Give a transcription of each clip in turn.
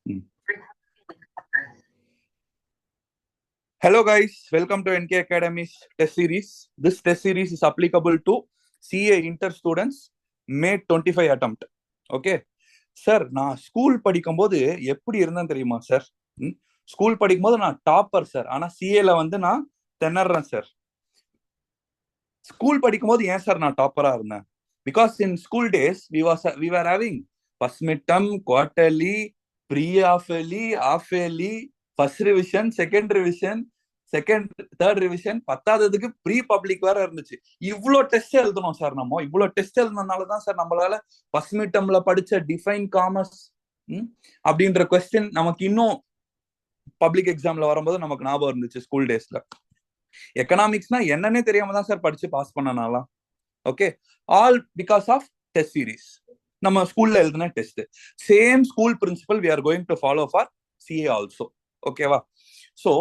Mm. Hello guys, welcome to NK Academy's test series. This test series is applicable to CA Inter students May 25 attempt. Okay. Sir நான் school படிக்கும்போது எப்படி இருந்தேன் தெரியுமா sir? School படிக்கும்போது நான் topper sir. ஆனா சிஏல வந்து நான் திணறேன் சார். ஸ்கூல் படிக்கும்போது ஏன் சார் நான் டாப்பரா இருந்தேன்? Because in school days we were having first midterm, quarterly, pre-half-yearly, half-yearly, first revision, second revision, third revision, பத்தாவதுக்கு ப்ரீ பப்ளிக் வேற இருந்துச்சு. இவ்வளோ டெஸ்ட் எழுதணும் சார். நம்ம இவ்வளோ டெஸ்ட் எழுதுனதுனாலதான் சார் நம்மளால ஃபர்ஸ்ட் மிட்டம்ல படிச்ச டிஃபைன் காமர்ஸ் அப்படின்ற கொஸ்டின் நமக்கு இன்னும் பப்ளிக் எக்ஸாம்ல வரும்போது நமக்கு ஞாபகம் இருந்துச்சு. ஸ்கூல் டேஸ்ல எக்கனாமிக்ஸ்னா என்னன்னே தெரியாம தான் சார் படிச்சு பாஸ் பண்ணனாலாம். Okay, all because of test series. நம்ம ஸ்கூல்ல எழுதுன test same school principal we are going to follow for CA also. ஓகேவா? ஸோ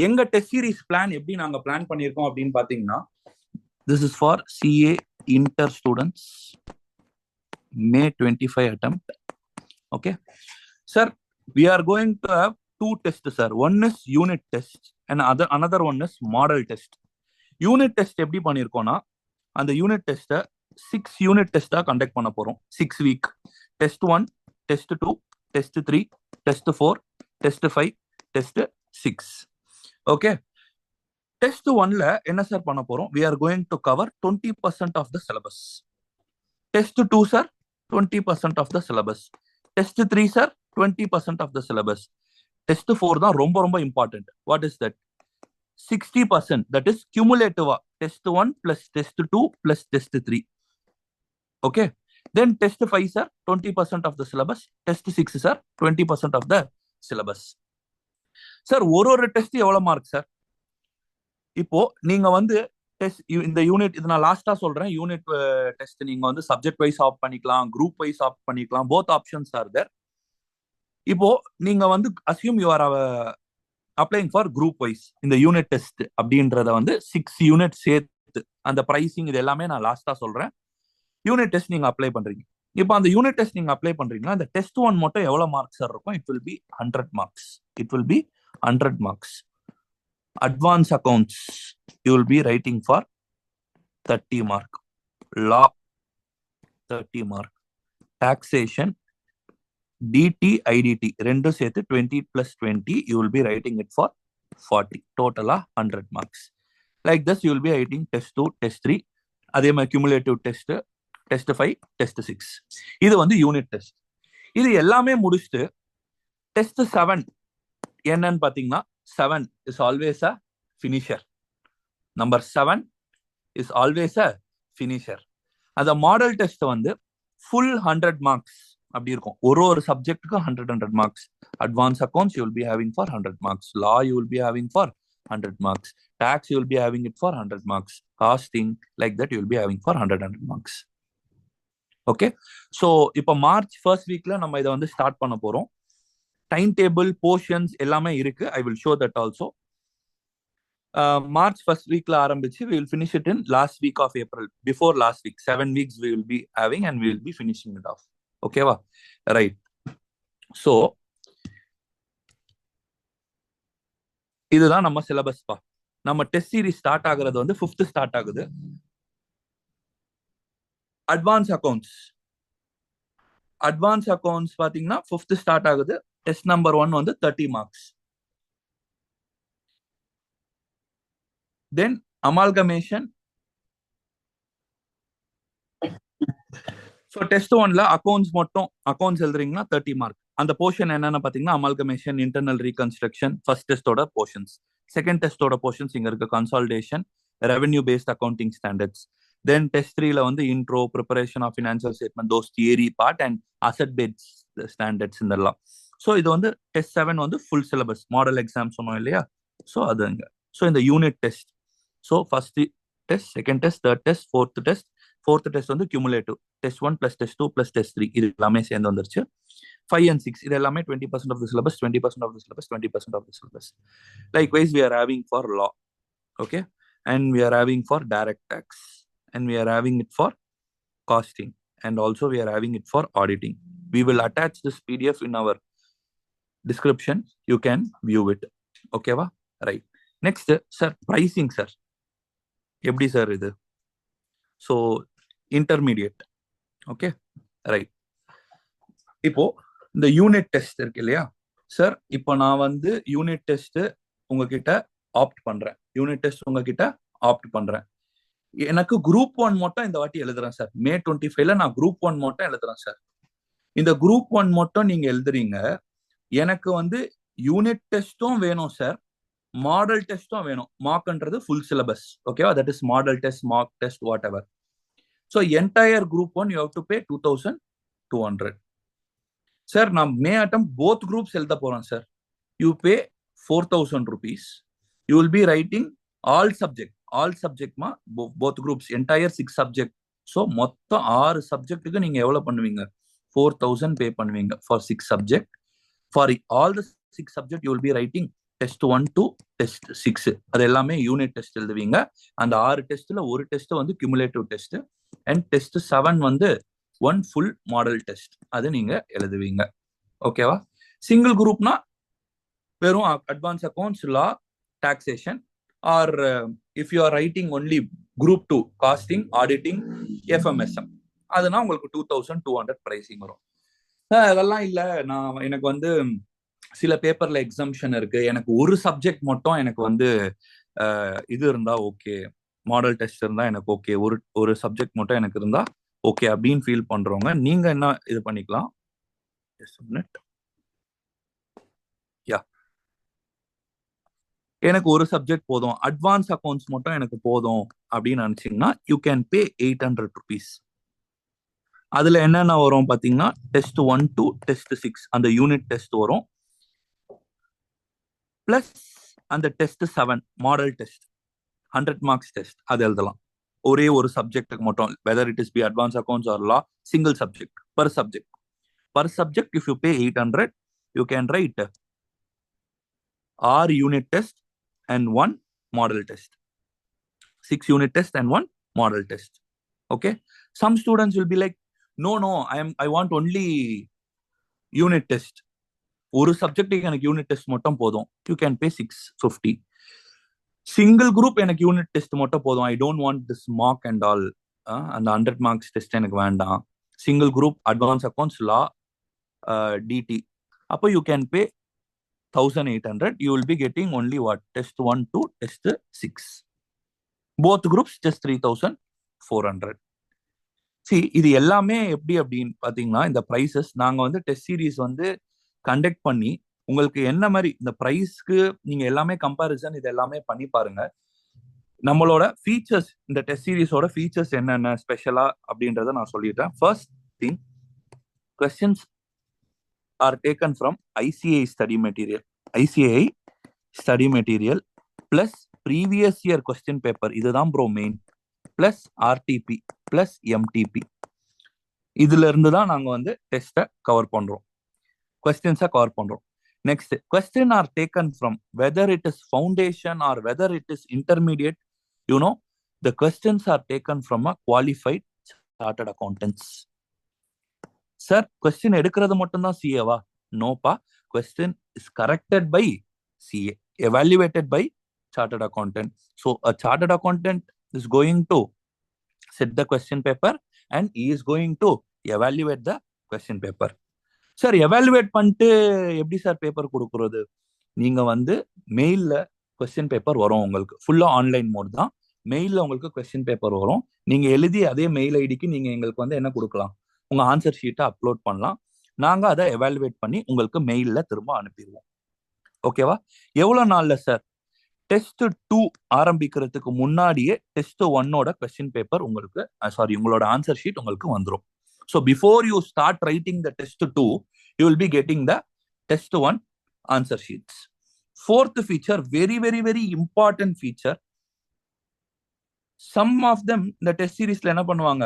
எங்க டெஸ்ட் சீரீஸ் பிளான் எப்படி நாங்க பிளான் பண்ணியிருக்கோம் அப்படின்னு பாத்தீங்கன்னா, this is for CA inter students May 25 attempt. Okay, sir, we are going to have two tests, sir. One is unit test and another one is model test. Unit test எப்படி பண்ணிருக்கோம்னா, அந்த unit டெஸ்ட்டை 6 unit டெஸ்டா conduct பண்ண போறோம். 6 week. Test 1, test 2, test 3, test 4, test 5, test 6. Okay, test 1ல என்ன sir பண்ண போறோம்? we are going to cover 20% of the syllabus. Test 2 sir 20% of the syllabus. Test 3 sir 20% of the syllabus. Test 4 தான் ரொம்ப ரொம்ப important. What is that? 60%, that is cumulative. Test 1 plus test 2 plus test 3. Okay, then test 5 sir 20% of the syllabus. Test 6 sir 20% of the syllabus. Sir, ஒரு test எவ்வளவு mark sir? இப்போ நீங்க வந்து test இந்த unit, இது நான் லாஸ்டா சொல்றேன். யூனிட் டெஸ்ட் நீங்க வந்து சப்ஜெக்ட் வைஸ் ஆப் பண்ணிக்கலாம், குரூப் வைஸ் ஆப் பண்ணிக்கலாம். Both options are there. இப்போ நீங்க வந்து assume you are applying for group wise. இந்த யூனிட் டெஸ்ட் அப்படின்றத வந்து 6 யூனிட் சேர்த்து அந்த பிரைசிங் இது எல்லாமே நான் லாஸ்டா சொல்றேன். யூனிட் டெஸ்ட் நீங்க அப்ளை பண்றீங்க. இப்போ அந்த யூனிட் டெஸ்ட் நீங்க அப்ளை பண்றீங்கன்னா, அந்த டெஸ்ட் 1 மட்டும் எவ்வளவு மார்க்ஸ் சார் இருக்கும்? It will be 100 marks. It will be 100 marks. Advance accounts you will be writing for 30 mark. Law 30 mark. Taxation, DT, IDT ரெண்டும் சேர்த்து 20 plus 20, you will be writing it for 40. Total 100 marks. Like this, you will be writing test 2, test 3, அதே மாதிரி cumulative test, test 5, test 6. இது வந்து unit test. இது எல்லாமே முடிச்சுட்டு test 7 என்னன்னு பாத்தீங்கன்னா, 7 is always a finisher. Number 7 is always a finisher. அந்த மாடல் டெஸ்ட் வந்து ஃபுல் 100 மார்க்ஸ் அப்படி இருக்கும். ஒரு சப்ஜெக்ட்டுக்கு 100 marks. Advance accounts you will be having for 100 marks. Law you will be having for 100 marks. Tax you will be having it for 100 marks. Costing like that you will be having for 100 marks. Okay, so இப்போ March first வீக்ல நம்ம இதை வந்து start பண்ண போறோம். Time table, portions எல்லாமே இருக்கு. I will show that also. March first வீக்ல ஆரம்பிச்சு we will finish it in last week of April. Before last week, 7 weeks we will be having and we will be finishing it off. ஓகேவா? Right. So இதுதான் நம்ம syllabus பா. நம்ம test series start ஆகுறது வந்து 5th start ஆகுது. Advance accounts பாத்தீங்கன்னா 5th start ஆகுது. டெஸ்ட் நம்பர் 1 வந்து 30 marks. Then amalgamation. So test 1ல அக்கௌண்ட்ஸ் எழுதுறீங்கன்னா 30 மார்க். அந்த போர்ஷன் என்னன்னு பாத்தீங்கன்னா, அமால்கமேஷன், இன்டர்னல் ரீகன்ஸ்ட்ரக்ஷன் ஃபர்ஸ்ட் டெஸ்டோட போர்ஷன்ஸ். செகண்ட் டெஸ்டோட போர்ஷன்ஸ் இங்க இருக்கு. Consolidation, revenue based accounting standards. Then test 3ல வந்து intro, preparation of financial statement, those theory part and asset based standards இதெல்லாம். ஸோ இது வந்து டெஸ்ட் 7 வந்து ஃபுல் சிலபஸ். மாடல் எக்ஸாம் சொன்னோம் இல்லையா? ஸோ அது அங்க. ஸோ இந்த unit test, so first test, second test, third test, fourth test வந்து cumulative. Test 1 plus test 2 plus test 3 இது எல்லாமே சேர்ந்து வந்துருச்சு. 5 and 6 இது எல்லாமே 20% of the syllabus, 20% of the syllabus, 20% of the syllabus. Likewise, we are having for law, okay, and we are having for direct tax, and we are having it for costing, and also we are having it for auditing. We will attach this PDF in our description, you can view it. Okay va? Right. Next, sir, pricing, sir. எப்படி sir இது? So intermediate. Okay right. இப்போ இந்த unit test இருக்கு இல்லையா sir, இப்போ நான் வந்து unit test உங்ககிட்ட ஆப்ட் பண்றேன். யூனிட் டெஸ்ட் உங்ககிட்ட ஆப்ட் பண்றேன். எனக்கு குரூப் 1 மட்டும் இந்த வாட்டி எழுதுறேன் சார். May 25 நான் குரூப் 1 மட்டும் எழுதுறேன் சார். இந்த குரூப் 1 மட்டும் நீங்க எழுதுறீங்க. எனக்கு வந்து யூனிட் டெஸ்டும் வேணும் சார், மாடல் டெஸ்டும் வேணும். மார்க்ன்றது ஃபுல் சிலபஸ். ஓகேவா? That is model test, mark test, whatever. So entire group 1 you have to pay 2200. Sir நான் மே அட்டம் போத் குரூப்ஸ் எழுத போறேன் சார். You pay 4000 rupees. You will be writing all சப்ஜெக்ட்மா both groups, entire 6 subject. So மொத்தம் 6 சப்ஜெக்ட்டுக்கு நீங்க எவ்வளவு பண்ணுவீங்க? 4000 பே பண்ணுவீங்க for 6 subject. For all the 6 subject you will be writing test 1 to test 6. அது எல்லாமே யூனிட் டெஸ்ட் எழுதுவீங்க. அந்த 6 டெஸ்ட்ல ஒரு டெஸ்ட் வந்து கியூமுலேட்டிவ் டெஸ்ட், அண்ட் டெஸ்ட் 7 வந்து 1 ஃபுல் மாடல் டெஸ்ட். அது நீங்க எழுதுவீங்க. ஓகேவா? சிங்கிள் குரூப்னா வெறும் advance accounts, law, taxation, or if you are writing only group 2 costing, auditing, FMSM, அதுனா உங்களுக்கு 2200 பிரைசிங் வரும். அதெல்லாம் இல்ல, நான் எனக்கு வந்து சில பேப்பர்ல எக்ஸம்ஷன் இருக்கு, எனக்கு ஒரு சப்ஜெக்ட் மட்டும் எனக்கு வந்து இது இருந்தா ஓகே, மாடல் டெஸ்ட் இருந்தா எனக்கு ஓகே, ஒரு சப்ஜெக்ட் மட்டும் எனக்கு இருந்தா ஓகே அப்படின்னு ஃபீல் பண்றவங்க நீங்க என்ன இது பண்ணிக்கலாம். எனக்கு ஒரு சப்ஜெக்ட் போதும், அட்வான்ஸ் அக்கௌண்ட்ஸ் மட்டும் எனக்கு போதும் அப்படின்னு நினைச்சீங்கன்னா யூ கேன் பே 800 rupees. அதுல என்னென்ன வரும் பாத்தீங்கன்னா டெஸ்ட் 1 to டெஸ்ட் 6 அந்த யூனிட் டெஸ்ட் வரும், பிளஸ் அந்த test 7 model test 100 marks test அது எழுதலாம். ஒரே ஒரு சப்ஜெக்ட்டுக்கு மட்டும், whether it is be advance accounts or law, single subject per subject if you pay 800 you can write 6 unit test and 1 model test, 6 unit test and 1 model test. Okay, some students will be like, no, I want only unit test, ஒரு சப்ஜெக்ட்டுக்கு எனக்கு unit test மட்டும் போதும். You can pay 650. Single group எனக்கு unit test மட்டும் போதும், I don't want this mark and all, அந்த 100 marks test எனக்கு வேண்டாம். சிங்கிள் குரூப் அட்வான்ஸ் அக்கௌண்ட்ஸ், லா, டிடி, அப்போ you can pay 1800. You will be getting only what? Test 1 to test 6. Both groups just 3400. See, இது எல்லாமே எப்படி அப்படின்னு பாத்தீங்கன்னா இந்த பிரைசஸ் நாங்க வந்து டெஸ்ட் சீரீஸ் வந்து கண்டக்ட் பண்ணி உங்களுக்கு என்ன மாதிரி இந்த பிரைஸ்க்கு நீங்க எல்லாமே கம்பாரிசன் இது எல்லாமே பண்ணி பாருங்க. நம்மளோட ஃபீச்சர்ஸ், இந்த டெஸ்ட் சீரீஸோட ஃபீச்சர்ஸ் என்னென்ன ஸ்பெஷலா அப்படின்றத நான் சொல்லிட்டேன். First thing, questions are taken from ICAI study material plus previous year question paper, இதுதான் bro main, plus RTP plus MTP. இதுல இருந்து தான் நாங்க வந்து டெஸ்ட்டை கவர் பண்றோம், கொஸ்டின்ஸை கவர் பண்றோம். Next, question are taken from whether it is foundation or whether it is intermediate, the questions are taken from a qualified chartered accountants. Sir question எடுக்கிறது மட்டும்தான் CA-வா? நோப்பா, question is corrected by CA, evaluated by chartered accountant. So a chartered accountant is going to set the question paper and he is going to evaluate the question paper. Sir evaluate பண்ணிட்டு எப்படி sir paper கொடுக்கறது? நீங்க வந்து மெயில்ல question paper வரும் உங்களுக்கு, ஃபுல்லா online mode தான். மெயில்ல உங்களுக்கு கொஸ்டின் பேப்பர் வரும், நீங்க எழுதி அதே மெயில் ஐடிக்கு நீங்க எங்களுக்கு வந்து என்ன கொடுக்கலாம், உங்க ஆன்சர் ஷீட்டை அப்லோட் பண்ணலாம். நாங்க அதை எவாலுவேட் பண்ணி உங்களுக்கு மெயில்ல திரும்ப அனுப்பிடுவோம். ஓகேவா? எவ்வளவு நாள்ல சார்? டெஸ்ட் 2 ஆரம்பிக்கிறதுக்கு முன்னாடியே டெஸ்ட் 1ஓட கொஸ்டின் பேப்பர் உங்களுக்கு, உங்களோட ஆன்சர் ஷீட் உங்களுக்கு வந்துடும். So before you start writing the test 2 you will be getting the test 1 answer sheets. Fourth feature, very very very important feature. Some of them இந்த டெஸ்ட் சீரீஸ்ல என்ன பண்ணுவாங்க,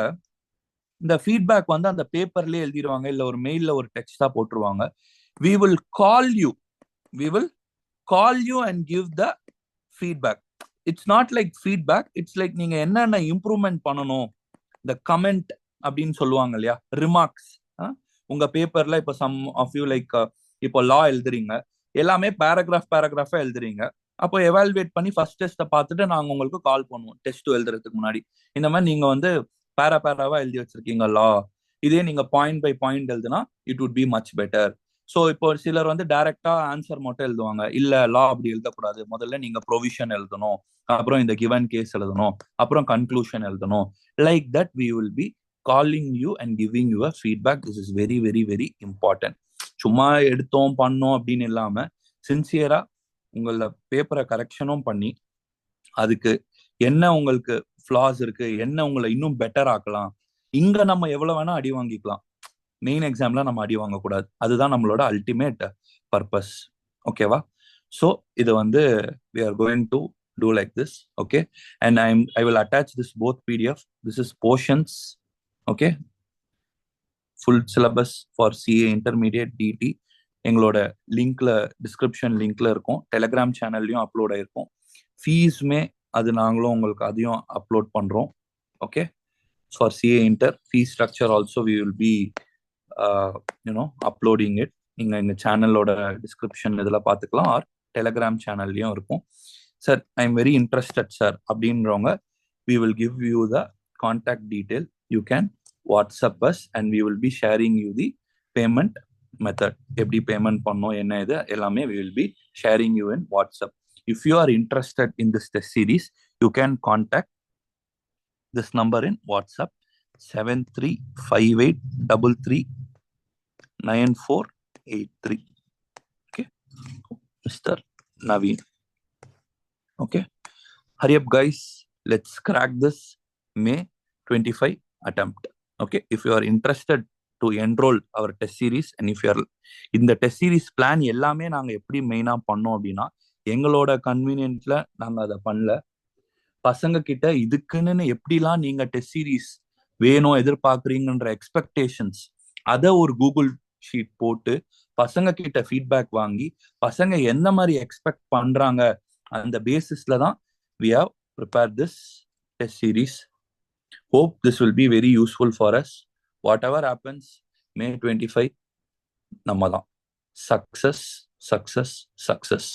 இந்த ஃபீட்பேக் வந்து அந்த பேப்பர்லயே எழுதிடுவாங்க, இல்ல ஒரு மெயில்ல ஒரு டெக்ஸ்டா போட்டுருவாங்க. we will call you and give the feedback. It's not like feedback, it's like நீங்க என்னென்ன இம்ப்ரூவ்மெண்ட் பண்ணணும், இந்த கமெண்ட் அப்படின்னு சொல்லுவாங்க இல்லையா, ரிமார்க்ஸ். உங்க பேப்பர்ல இப்ப சம் ஆஃப் யூ லைக் இப்போ லா எழுதுறீங்க, எல்லாமே பேராகிராஃபா எழுதுறீங்க. அப்போ எவாலுவேட் பண்ணி ஃபர்ஸ்ட் டெஸ்ட்டை பார்த்துட்டு நாங்க உங்களுக்கு கால் பண்ணுவோம் டெஸ்ட் எழுதுறதுக்கு முன்னாடி. இந்த மாதிரி நீங்க வந்து பேராவா எழுதி வச்சிருக்கீங்க லா, இதே நீங்க பாயிண்ட் பை பாயிண்ட் எழுதுனா it would be much better. So இப்போ சிலர் வந்து டைரக்டா ஆன்சர் மட்டும் எழுதுவாங்க. இல்ல லா அப்படி எழுதக்கூடாது, முதல்ல நீங்க ப்ரொவிஷன் எழுதணும், அப்புறம் இந்த கிவன் கேஸ் எழுதணும், அப்புறம் கன்க்ளூஷன் எழுதணும். Like that we will be calling you and giving your feedback. This is very very very important. சும்மா எடுத்தோம் பண்ணோம் அப்படின்னு இல்லாம சின்சியரா உங்கள பேப்பரை கரெக்ஷனும் பண்ணி அதுக்கு என்ன உங்களுக்கு ஃபிளாஸ் இருக்கு, என்ன உங்களை இன்னும் பெட்டர் ஆக்கலாம். இங்க நம்ம எவ்வளவு வேணா அடி வாங்கிக்கலாம், மெயின் எக்ஸாம்ல நம்ம அடி வாங்கக்கூடாது. அதுதான் நம்மளோட அல்டிமேட் பர்பஸ். ஓகேவா? ஸோ இது வந்து we are going to do like this. Okay, and I will attach this both PDF. This is portions. Okay, full syllabus for CA intermediate DT. எங்களோட லிங்க்ல, டிஸ்கிரிப்ஷன் லிங்க்ல இருக்கும். டெலிகிராம் சேனல்லையும் அப்லோட் ஆயிருக்கும். ஃபீஸ்மே அது நாங்களும் உங்களுக்கு அதையும் அப்லோட் பண்றோம். Okay, for CA inter fees structure also we will be uploading it. நீங்க எங்க சேனலோட டிஸ்கிரிப்ஷன் இதில் பார்த்துக்கலாம், ஆர் டெலிகிராம் சேனல்லையும் இருக்கும். Sir I am very interested sir அப்படின்றவங்க, we will give you the contact detail. You can WhatsApp us and we will be sharing you the payment method. எப்படி payment பண்ணோம் என்ன இது எல்லாமே we will be sharing you in WhatsApp. If you are interested in this test series, you can contact this number in WhatsApp 7358339483. Okay, Mr. Naveen. Okay, hurry up guys, let's crack this May 25 attempt. Okay, if you are interested to enroll our test series, and if you are இந்த test series plan எல்லாமே நாங்க எப்படி மெயினா பண்ணோம் அப்படின்னா, எங்களோட கன்வீனியன்ட்ல நாங்க அதை பண்ணல. பசங்க கிட்ட இதுக்குன்னு எப்படிலாம் நீங்க டெஸ்ட் சீரிஸ் வேணும் எதிர்பார்க்குறீங்கன்ற எக்ஸ்பெக்டேஷன்ஸ் அதை ஒரு கூகுள் ஷீட் போட்டு பசங்க கிட்ட ஃபீட்பேக் வாங்கி பசங்க எந்த மாதிரி எக்ஸ்பெக்ட் பண்றாங்க அந்த பேசிஸ்ல தான் we have prepared this test series. Hope this will be very useful for us. Whatever happens, May 25 நம்ம தான். Success, success, success.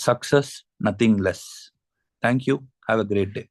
Success, nothing less. Thank you. Have a great day.